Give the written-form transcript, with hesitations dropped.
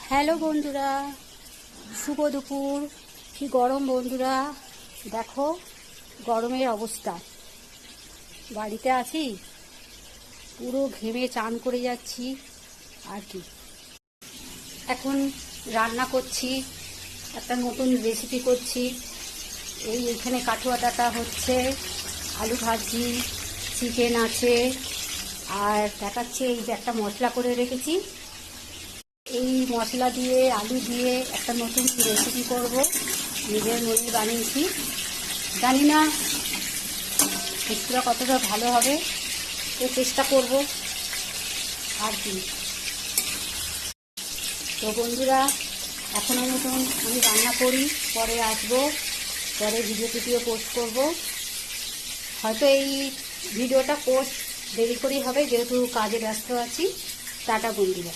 Hello বন্ধুরা, শুভ দুপুর। কি গরম বন্ধুরা, দেখো গরমের অবস্থা। বাড়িতে আছি, পুরো ঘেমে চান করে যাচ্ছি আর কি। এখন রান্না করছি, একটা নতুন রেসিপি করছি। এখানে কাঠুয়া ডাঁটা হচ্ছে, আলু ভাজি, চিকেন আছে, আর দেখাচ্ছে এই যে একটা মশলা করে রেখেছি। এই মশলা দিয়ে আলু দিয়ে একটা নতুন রেসিপি করব, নিজের মনে বানিয়েছি। জানি না রেসিপিটা কতটা ভালো হবে, তো চেষ্টা করব আর কি। তো বন্ধুরা, এখনও মতন আমি রান্না করি, পরে আসবো, পরে ভিডিও পোস্ট করব। হয়তো এই ভিডিওটা পোস্ট দেরি করেই হবে, যেহেতু কাজে ব্যস্ত আছি। টাটা বন্ধুরা।